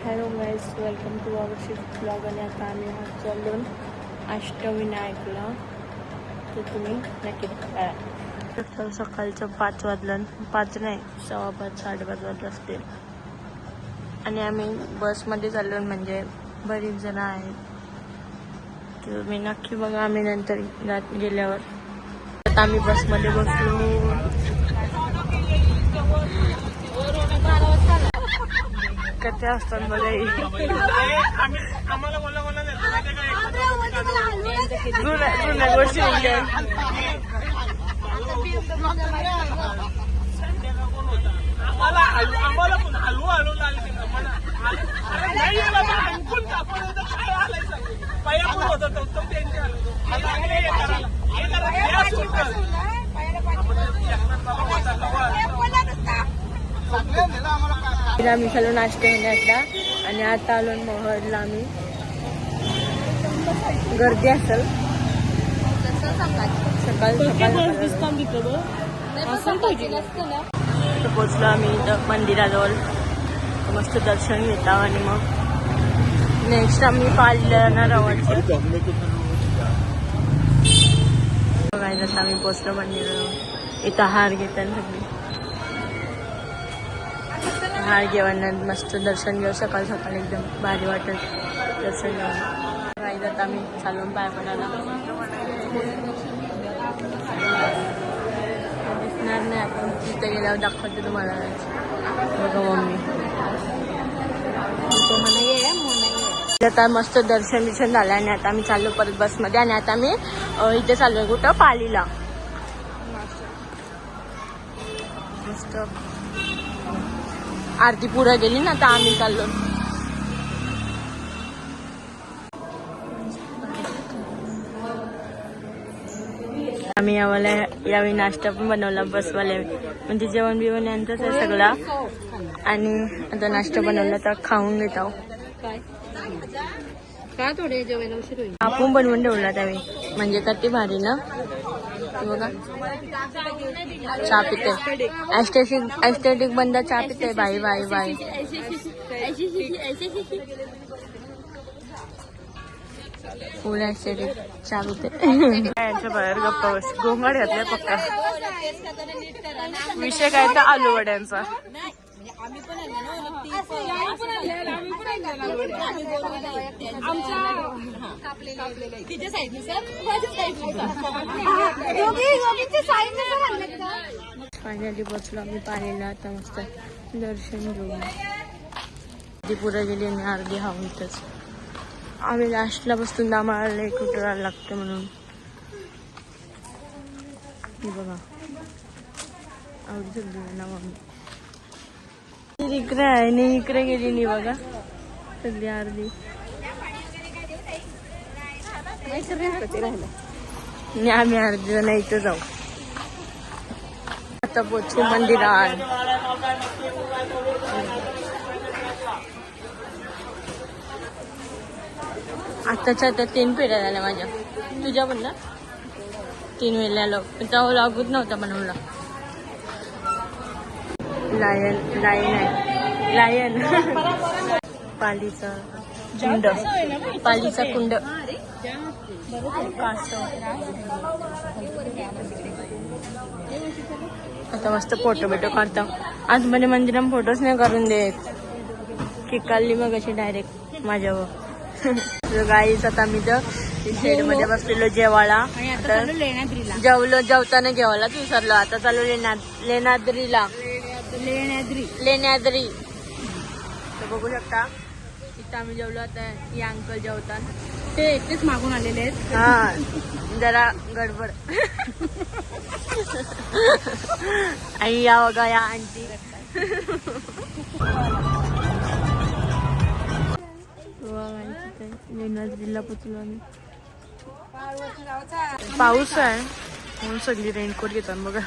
Hello guys, welcome to our shift blog. आणि आता आम्ही चाललो अष्टविनायकला. तर तुम्ही नक्की करा. तर सकाळचं 5 वाजलं, 5 नाही 5:15 5:30 वाजले असतील. आणि आम्ही बसमध्ये चाललो, म्हणजे बरीच जण आहेत. तर मी नक्की बघा आम्ही नंतर गेल्यावर. आता आम्ही बसमध्ये बसलो. कसे असतात बघा, जुन्या गोष्टी आम्ही खालो नाश्ता आणि आता आलो महडला. आम्ही गर्दी असेल पोचलो आम्ही इथं मंदिराजवळ. मस्त दर्शन घेता आणि मग नेक्स्ट आम्ही पाहिलं रवाडचं. बघायला आता आम्ही पोचलो मंदिराजवळ. इथं हार घेतात सगळी. हार घेऊन मस्त दर्शन घेऊ. सकाळ एकदम भारी वाटत दर्शन घेऊन. राहिलं आम्ही चालून पाय पडायला दिसणार नाही. आपण तिथे गेल्यावर दाखवते तुम्हाला. बघा मम्मी आता मस्त दर्शन झालं. आणि आता आम्ही चाललो परत बसमध्ये. आणि आता आम्ही इथे चाललोय कुठं, पालीला. मस्त आरती पुढं गेली ना, आता आम्ही चाललो. आम्ही यावेळी नाश्ता पण बनवला बसवाल्या. म्हणजे जेवण बिवण यांचंच आहे सगळा. आणि आता नाश्ता बनवला तर खाऊन घेत आहो. आपण बनवून ठेवला त्यावेळी. म्हणजे किती भारी ना. बघा चहा पिते. ऍस्थेटिक बंदा चहा पिते. बाई बाई बाई. फुल ऍस्थेटिक चहा पिते. यांच्या बाहेर गप्पा बस. गोंगाड घातले पक्का. विषय काय तर आलू वड्यांचा. फायनली बसलो आम्ही पाहिलेला. आता मस्त दर्शन घेऊन ती पुढे गेली आणि अर्धी हाव इथंच. आम्ही लास्टला बसून आम्हाला लई कुठं लागतं म्हणून. बघा आवडी सगळी ना मम्मी. इकडे आहे नाही, इकडे गेली नाही बघा सगळी अर्धी. आणि आम्ही अर्धी जण इथं जाऊ. आता पोचू मंदिरात. आताच्या आता 3 फेऱ्या झाल्या माझ्या. तुझ्या पण ना 3 वेळेला आलो. तेव्हा लागूच नव्हता बनवला. लायन पालीचा कुंड. पालीचा कुंड. आता मस्त फोटो बिटो काढता. आज म्हणजे मंदिरात फोटोच नाही करून देत. की काढली मग अशी डायरेक्ट माझ्यावर. गाईच आता मी शेड मध्ये बसलेलो जेवायला. जेवलो, जेवताना जेवायलाच विसरलो. आता चालू लेण्याद्रीला. लेण्याद्री तर बघू शकता. इथं आम्ही जेवलो. आता ही अंकल जेवतात. ते एकटेच मागून आलेले आहेत. हा जरा गडबड. आणि या बघा या आंटी. लेण्याद्रीला पोचलो आम्ही. पाऊस आहे म्हणून सगळी रेनकोट घेतात बघा.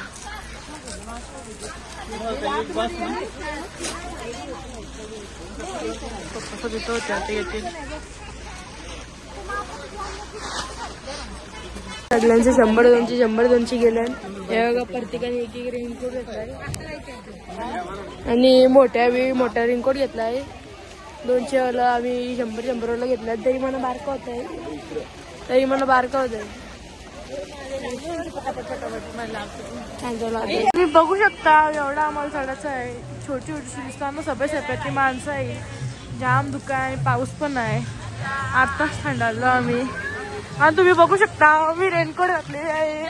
पप्पा तिथं होते आता येतील. सगळ्यांचे 100-200 गेले. प्रत्येकाने एक रेनकोट घेतलाय. आणि मोठा रेनकोट घेतलाय. 200 वाला आम्ही 100 वाला घेतला. तरी मला बारका होत आहे. तुम्ही बघू शकता एवढा आम्हाला चढायचं आहे. छोटी दिसताना सफेद माणसं आहे. जाम दुकान आहे. पाऊस पण आहे. आत्ताच थंडाळलो आम्ही. आणि तुम्ही बघू शकता मी रेनकोट घातलेले आहे.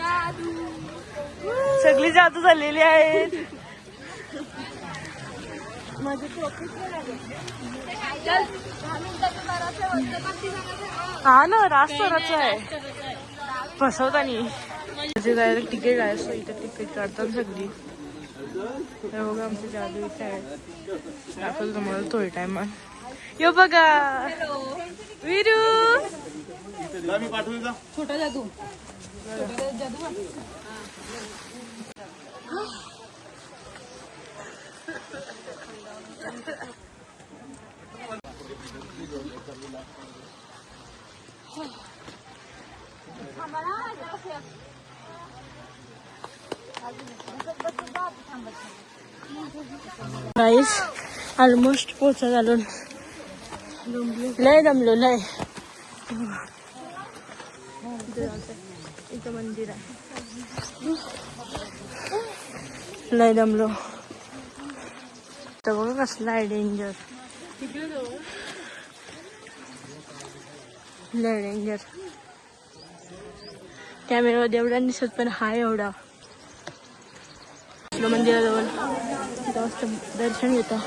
सगळी जादू झालेली आहे. हा ना रास्तराचं आहे. फसवतानी म्हणजे जायला तिकीट आहे. सो इथं तिकीट काढतात सगळी. हे बघा आमची जादू इथे आहे. दाखवतो तुम्हाला थोडी टाइम. यो बघा विरू छोटा जादू. गाईस ऑलमोस्ट पोहोचत झालो. लय दमलो लय. इथं मंदिर आहे. लय दमलो. तर बघा कसला आहे डेंजर. लय डेंजर. कॅमेरामध्ये एवढा दिसत पण हा एवढा. मंदिराजवळ मस्त दर्शन घेतो.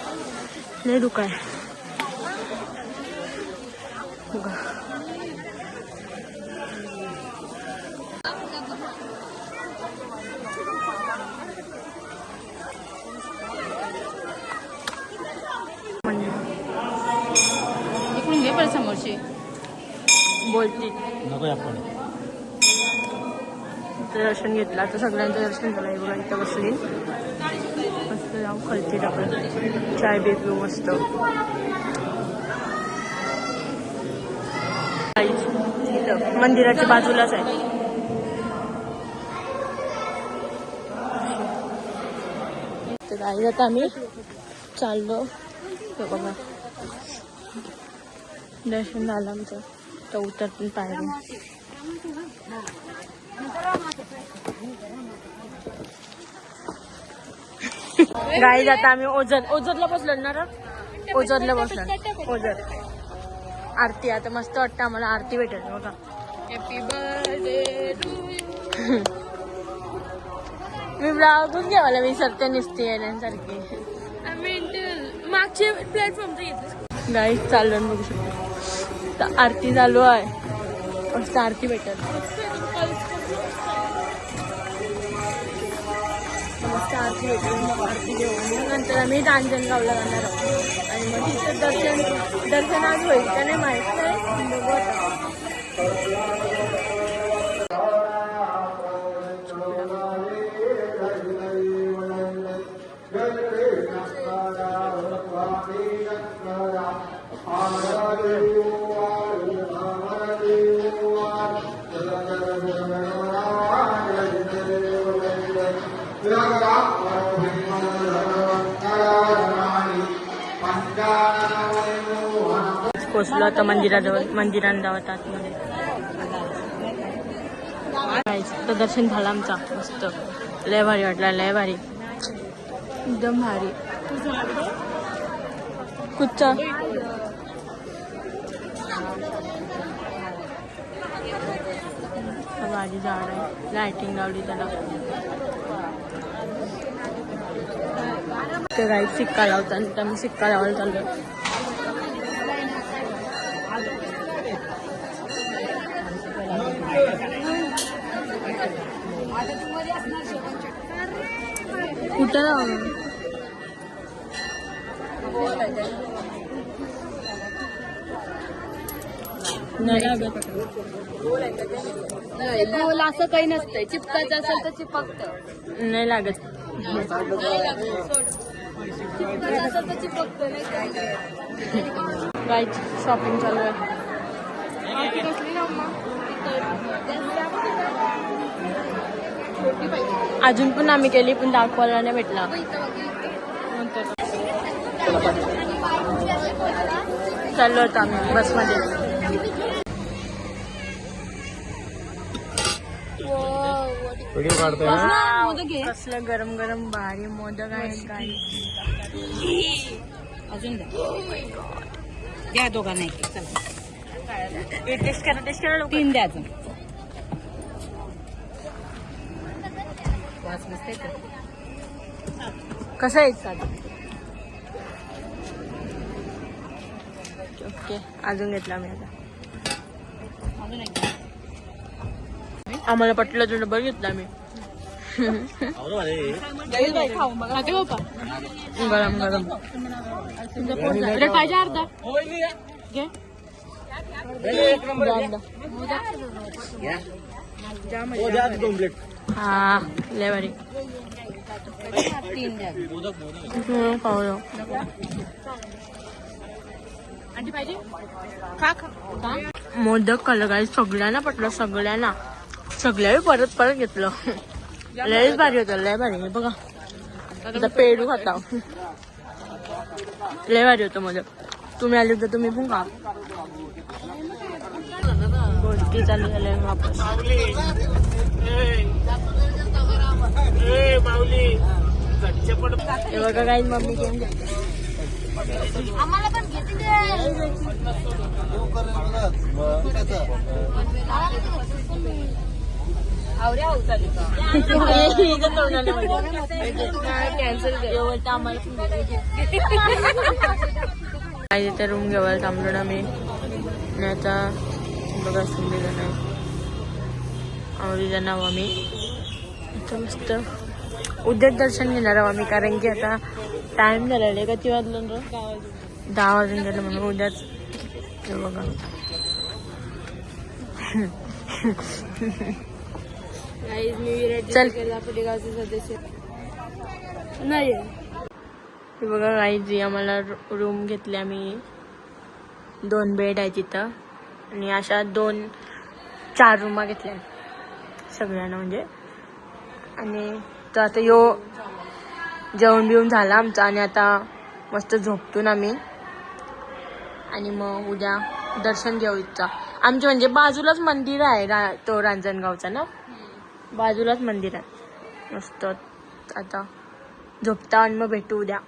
लय दुःख आहे. इकडून घे पण समोरची बोलती नको. आपण दर्शन घेतलं. आता सगळ्यांचं दर्शन झालं. बघा इथं बसली मस्त. जाऊ खालची टाकून चाय बी पिऊ मस्त. मंदिराच्या बाजूलाच आहे. तर आई आता आम्ही चाललो. बघा दर्शन झालं आमचं. तर उतरतून पाहिजे. गाईज आता आम्ही ओझरला बसलो ना. ओझरला बसलो. ओझर आरती. आता मस्त वाटतं आम्हाला. आरती भेटेल बघा. Happy birthday to you. मी ब्लॉगच घ्यावाला विसरते निसते येण्यासारखी. मागचे प्लॅटफॉर्म घेतलं. गाईज चाललो बघू शकतो. तर आरती चालू आहे. मस्त आरती भेटेल. मस्त आरती भेटेल. मग आरती घेऊन नंतर आम्ही रांजणगावला जाणार आहोत. आणि मग तिथं दर्शन आज होईल का नाही माहित नाही. बघू आता. पोचलो आता मंदिराजवळ. मंदिरात जावत आतमध्ये. तर दर्शन झालं आमचा मस्त. लय भारी वाटला. लय भारी एकदम भारी. कुठचा भारी झाड आहे. लायटिंग लावली त्याला. ते गाईड सिक्का लावतात. तर मी सिक्का लावायला चाललो. कुठं गोल असं काही नसतंय. चिपकायचं असेल तर चिपकत नाही लागत. चिपकायचं असेल तर चिपकत नाही. गाईड शॉपिंग चालू आहे. अजून पण आम्ही केली पण दाखवायला नाही भेटला. चाललो होतो आम्ही बसमध्ये. व्हिडिओ काढतोय ना. कसलं गरम गरम भारी मोदक आहेत काही. अजून द्या दोघांना एक चला. टेस्ट करा लवकर. 3 द्या अजून. वास मस्त येतो. कसं आहे ओके अजून घेतला मी आता. अजून एक आम्हाला पटलं तर डबल घेतला मी. खाऊन बघा. गरम गरम तुला पाहिजे अर्धा घे. हा लय भारी. 3 द्या. खाऊ मोदक खाल्लं काय सगळ्यांना पटलं. सगळ्यांना परत घेतलं. लयच भारी होतं. लय भारी. बघा आता पेरू खाता. लय भारी होतं मोदक. तुम्ही आले तर तुम्ही पण खा. गोष्टी चालू झाल्या वापस. हे बघा काही मम्मी गेम आम्हाला पण घेतली. आवऱ्या उचलली इथे रूम घेवायला थांबलो ना मी. आणि आता बघा सुंदर नाही आवडीचं नाव आम्ही इथं मस्त उद्याच दर्शन घेणार आहोत आम्ही. कारण की आता टाइम झालेला आहे. किती वाजलं रे? 10 वाजून गेलं म्हणून उद्याच. बघा चल सदस्य नाही. हे बघा गाईज आम्हाला रूम घेतली आम्ही. 2 बेड आहे तिथं आणि अशा 4 रूमा घेतल्या सगळ्यांना म्हणजे. आणि तर आता जेवण बिवून झालं आमचं आणि आता मस्त झोपतून आम्ही. आणि मग उद्या दर्शन घेऊ इथं. आमच्या म्हणजे बाजूलाच मंदिर आहे तो रांजणगावचा ना. बाजूलाच मंदिर आहे मस्त. आता झोपता आणि मग भेटू उद्या.